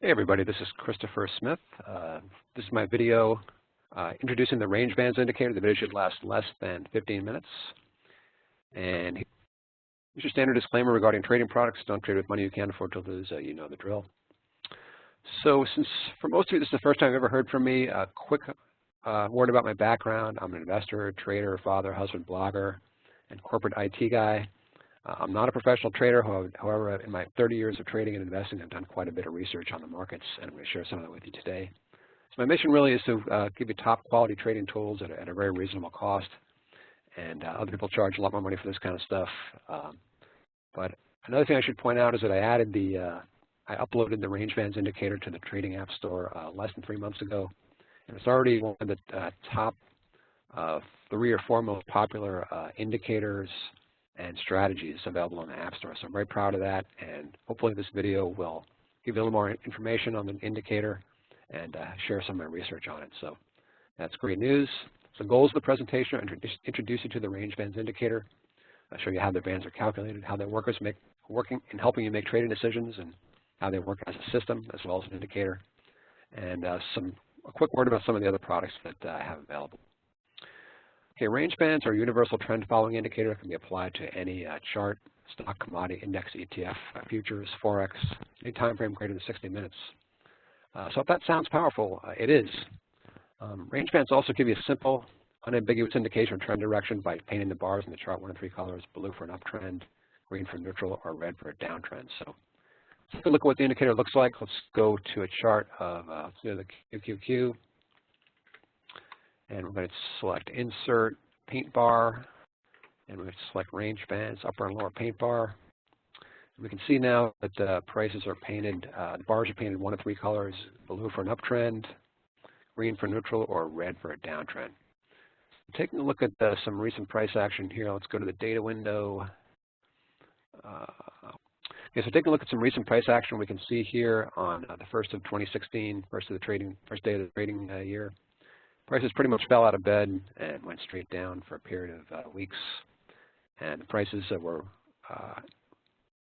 Hey everybody, this is Christopher Smith. This is my video introducing the range bands indicator. The video should last less than 15 minutes. And here's your standard disclaimer regarding trading products. Don't trade with money you can't afford to lose. You know the drill. So since for most of you this is the first time you've ever heard from me, a quick word about my background. I'm an investor, trader, father, husband, blogger, and corporate IT guy. I'm not a professional trader, however, in my 30 years of trading and investing, I've done quite a bit of research on the markets, and I'm going to share some of that with you today. So my mission really is to give you top quality trading tools at a very reasonable cost, and other people charge a lot more money for this kind of stuff. But another thing I should point out is that I uploaded the range bands indicator to the trading app store less than 3 months ago, and it's already one of the top 3 or 4 most popular indicators and strategies available on the App Store. So I'm very proud of that, and hopefully this video will give you a little more information on the indicator and share some of my research on it. So that's great news. So goals of the presentation are introduce you to the range bands indicator. I'll show you how the bands are calculated, how they're working in helping you make trading decisions, and how they work as a system as well as an indicator, and a quick word about some of the other products that I have available. Okay, range bands are a universal trend following indicator that can be applied to any chart, stock, commodity, index, ETF, futures, Forex, any time frame greater than 60 minutes. So if that sounds powerful, it is. Range bands also give you a simple, unambiguous indication of trend direction by painting the bars in the chart 1 of 3 colors, blue for an uptrend, green for neutral, or red for a downtrend. So let's take a look at what the indicator looks like. Let's go to a chart of the QQQ. And we're going to select Insert Paint Bar, and we're going to select Range Bands, Upper and Lower Paint Bar. And we can see now that the prices are painted, the bars are painted 1 of 3 colors, blue for an uptrend, green for neutral, or red for a downtrend. Taking a look at some recent price action here, let's go to the data window. Okay, so taking a look at some recent price action, we can see here on the 1st of 2016, first day of the trading year. Prices pretty much fell out of bed and went straight down for a period of weeks. And the prices were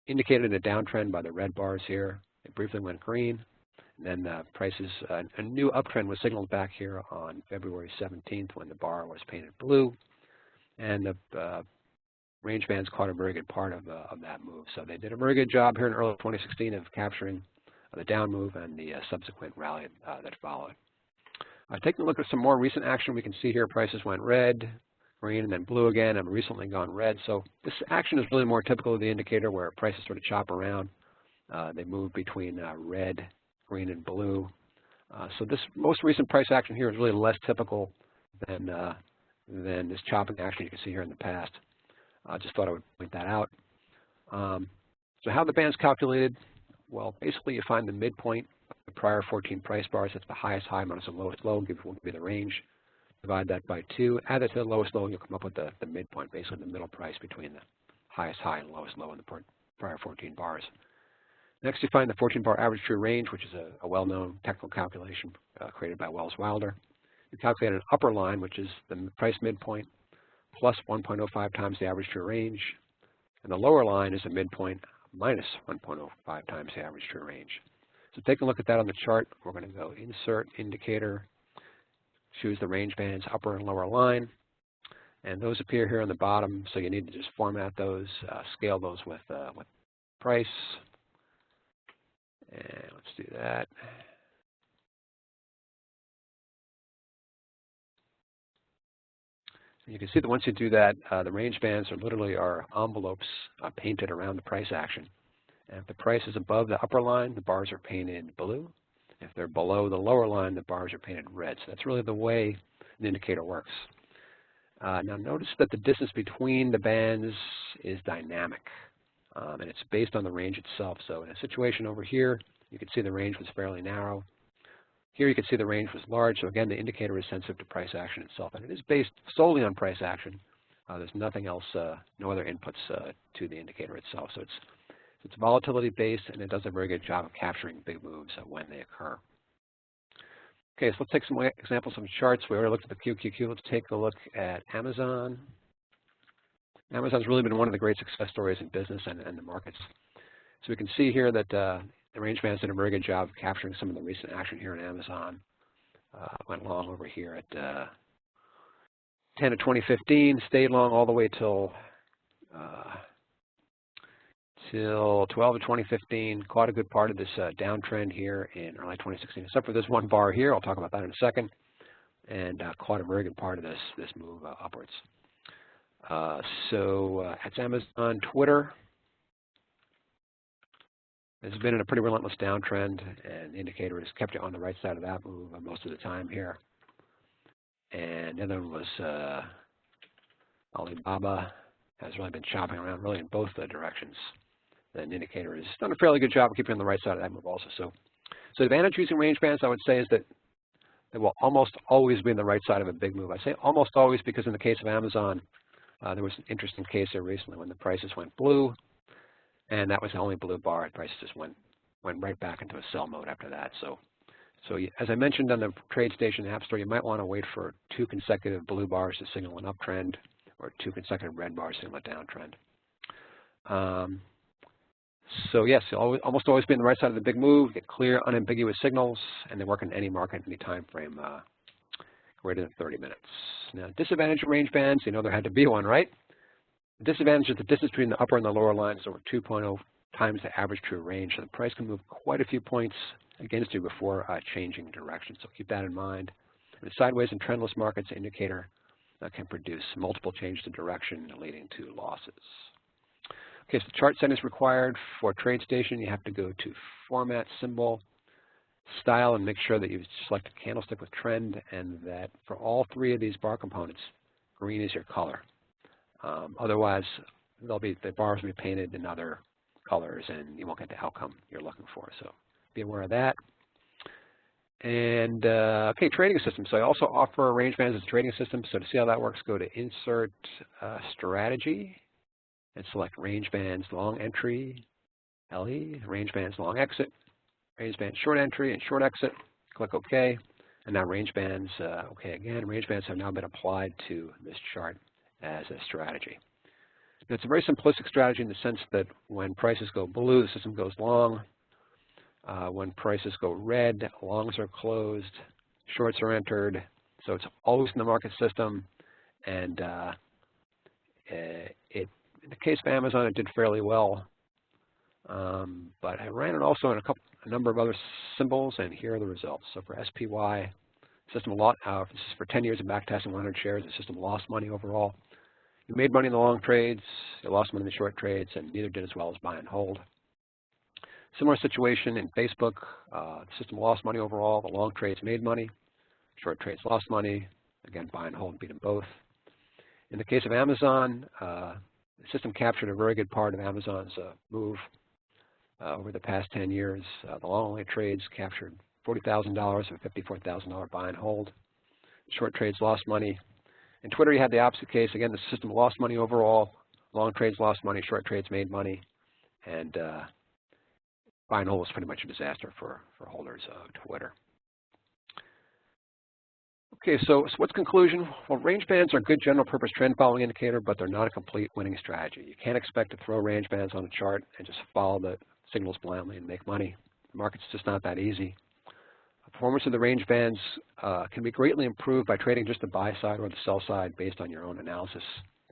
indicated in a downtrend by the red bars here. It briefly went green. And then the prices, a new uptrend was signaled back here on February 17th when the bar was painted blue. And the range bands caught a very good part of that move. So they did a very good job here in early 2016 of capturing the down move and the subsequent rally that followed. Taking a look at some more recent action, we can see here prices went red, green, and then blue again, and recently gone red. So this action is really more typical of the indicator where prices sort of chop around. They move between red, green, and blue. So this most recent price action here is really less typical than this chopping action you can see here in the past. I just thought I would point that out. So how the band's calculated? Well, basically you find the midpoint of the prior 14 price bars. That's the highest high minus the lowest low. Will give you the range. Divide that by 2. Add that to the lowest low, and you'll come up with the midpoint, basically the middle price between the highest high and lowest low in the prior 14 bars. Next, you find the 14-bar average true range, which is a well-known technical calculation created by Wells Wilder. You calculate an upper line, which is the price midpoint, plus 1.05 times the average true range. And the lower line is a midpoint minus 1.05 times the average true range. So take a look at that on the chart. We're going to go Insert Indicator, choose the range bands, upper and lower line. And those appear here on the bottom, so you need to just format those, scale those with price. And let's do that. You can see that once you do that, the range bands are literally envelopes painted around the price action. And if the price is above the upper line, the bars are painted blue. If they're below the lower line, the bars are painted red. So that's really the way the indicator works. Now notice that the distance between the bands is dynamic, and it's based on the range itself. So in a situation over here, you can see the range was fairly narrow. Here you can see the range was large. So again, the indicator is sensitive to price action itself, and it is based solely on price action. There's nothing else, no other inputs to the indicator itself. So it's volatility based, and it does a very good job of capturing big moves when they occur. Okay, so let's take some examples of charts. We already looked at the QQQ. Let's take a look at Amazon. Amazon's really been one of the great success stories in business and the markets. So we can see here that The range bands did a very good job of capturing some of the recent action here in Amazon. Went long over here at 10 of 2015, stayed long all the way till 12 of 2015, caught a good part of this downtrend here in early 2016, except for this one bar here. I'll talk about that in a second, and caught a very good part of this move upwards. That's Amazon. Twitter has been in a pretty relentless downtrend, and the indicator has kept it on the right side of that move most of the time here. And the other one was Alibaba. Has really been chopping around really in both the directions. The indicator has done a fairly good job of keeping on the right side of that move also. So the advantage using range bands, I would say, is that they will almost always be on the right side of a big move. I say almost always because in the case of Amazon, there was an interesting case there recently when the prices went blue, and that was the only blue bar. The prices just went right back into a sell mode after that. So as I mentioned on the TradeStation App Store, you might want to wait for 2 consecutive blue bars to signal an uptrend, or 2 consecutive red bars to signal a downtrend. So yes, you'll almost always be on the right side of the big move, get clear, unambiguous signals, and they work in any market, any time frame greater than 30 minutes. Now, disadvantage of range bands, you know there had to be one, right? The disadvantage is the distance between the upper and the lower line is over 2.0 times the average true range, so the price can move quite a few points against you before changing direction, so keep that in mind. In sideways and trendless markets, the indicator can produce multiple changes in direction leading to losses. Okay, so the chart settings required for TradeStation, you have to go to Format, Symbol, Style, and make sure that you select a candlestick with trend, and that for all 3 of these bar components, green is your color. Otherwise, the bars will be painted in other colors, and you won't get the outcome you're looking for. So be aware of that. And okay, trading system. So I also offer range bands as a trading system. So to see how that works, go to Insert Strategy, and select range bands long entry, LE, range bands long exit, range bands short entry and short exit. Click OK, and now range bands, OK again. Range bands have now been applied to this chart as a strategy. Now, it's a very simplistic strategy in the sense that when prices go blue, the system goes long. When prices go red, longs are closed, shorts are entered. So it's always in the market system, and in the case of Amazon, it did fairly well, but I ran it also in a number of other symbols, and here are the results. So for SPY, system this is for 10 years of backtesting 100 shares, the system lost money overall. You made money in the long trades, you lost money in the short trades, and neither did as well as buy and hold. Similar situation in Facebook, the system lost money overall, the long trades made money, short trades lost money, again buy and hold beat them both. In the case of Amazon, the system captured a very good part of Amazon's move over the past 10 years. The long-only trades captured $40,000 of a $54,000 buy and hold. Short trades lost money. In Twitter, you had the opposite case. Again, the system lost money overall. Long trades lost money. Short trades made money. And buy and hold was pretty much a disaster for holders of Twitter. Okay, so what's conclusion? Well, range bands are a good general purpose trend following indicator, but they're not a complete winning strategy. You can't expect to throw range bands on a chart and just follow the signals blindly and make money. The market's just not that easy. Performance of the range bands can be greatly improved by trading just the buy side or the sell side based on your own analysis,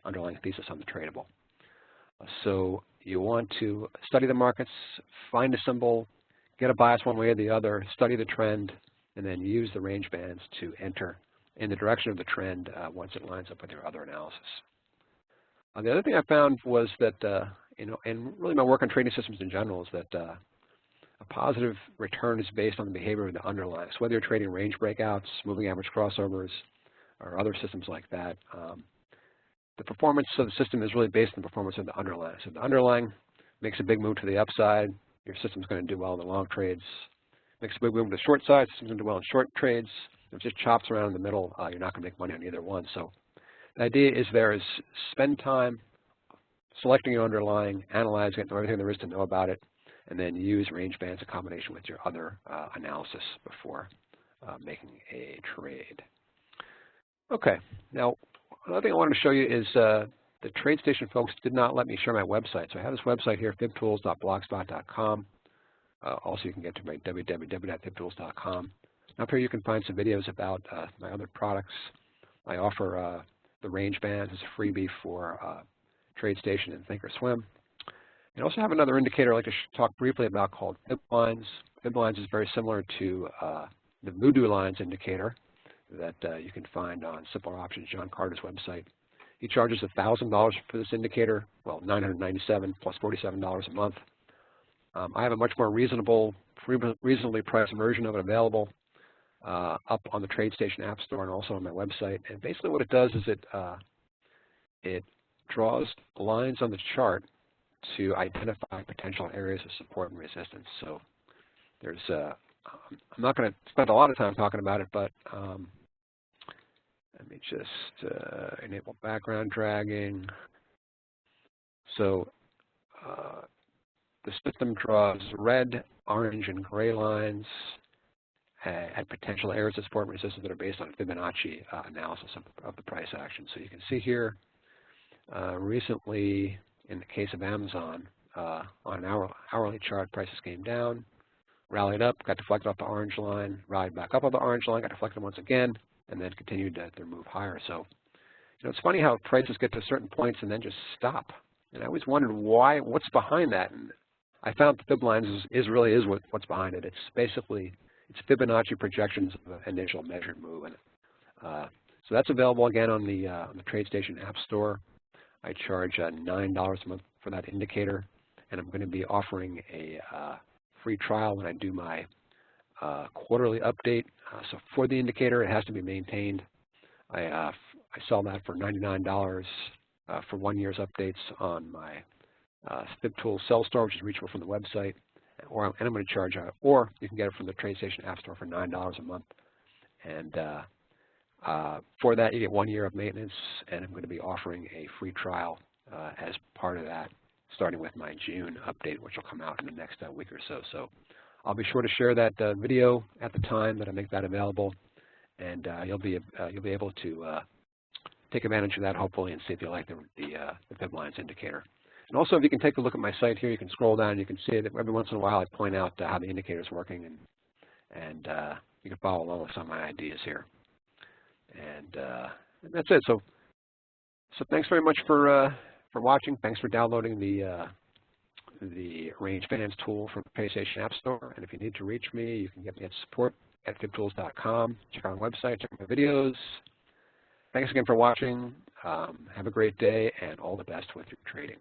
underlying thesis on the tradable. So you want to study the markets, find a symbol, get a bias one way or the other, study the trend, and then use the range bands to enter in the direction of the trend once it lines up with your other analysis. The other thing I found was that, and really my work on trading systems in general is that a positive return is based on the behavior of the underlying. So whether you're trading range breakouts, moving average crossovers, or other systems like that, the performance of the system is really based on the performance of the underlying. So if the underlying makes a big move to the upside, your system's going to do well in the long trades. Makes a big move to the short side, system's going to do well in short trades. If it just chops around in the middle, you're not going to make money on either one. So the idea is spend time selecting your underlying, analyzing it, know everything there is to know about it, and then use range bands in combination with your other analysis before making a trade. Okay, now another thing I wanted to show you is the TradeStation folks did not let me share my website. So I have this website here, fibtools.blogspot.com. Also, you can get to my www.fibtools.com. Up here you can find some videos about my other products. I offer the range bands as a freebie for TradeStation and Thinkorswim. I also have another indicator I'd like to talk briefly about called fib lines. Fib lines is very similar to the Voodoo lines indicator that you can find on Simpler Options, John Carter's website. He charges $1,000 for this indicator, well, $997 plus $47 a month. I have a much more reasonably priced version of it available up on the TradeStation App Store and also on my website. And basically what it does is it draws lines on the chart to identify potential areas of support and resistance. So there's, I'm not going to spend a lot of time talking about it, but let me just enable background dragging. So the system draws red, orange, and gray lines at potential areas of support and resistance that are based on Fibonacci analysis of the price action. So you can see here recently, in the case of Amazon, on an hourly chart, prices came down, rallied up, got deflected off the orange line, rallied back up on the orange line, got deflected once again, and then continued their move higher. So, it's funny how prices get to certain points and then just stop. And I always wondered what's behind that. And I found the fib lines really is what's behind it. It's basically Fibonacci projections of an initial measured move. And so that's available again on the TradeStation App Store. I charge $9 a month for that indicator, and I'm going to be offering a free trial when I do my quarterly update. So for the indicator, it has to be maintained. I sell that for $99 for 1 year's updates on my FibTools Sell Store, which is reachable from the website. And I'm going to charge, or you can get it from the TradeStation App Store for $9 a month. And for that, you get 1 year of maintenance, and I'm going to be offering a free trial as part of that, starting with my June update, which will come out in the next week or so. So I'll be sure to share that video at the time that I make that available, and you'll be able to take advantage of that, hopefully, and see if you like the fib lines indicator. And also, if you can take a look at my site here, you can scroll down, and you can see that every once in a while I point out how the indicator is working, and you can follow along with some of my ideas here. And that's it. So thanks very much for watching. Thanks for downloading the Range Bands tool from the TradeStation App Store. And if you need to reach me, you can get me at support@fibtools.com. Check out my website, check out my videos. Thanks again for watching. Have a great day, and all the best with your trading.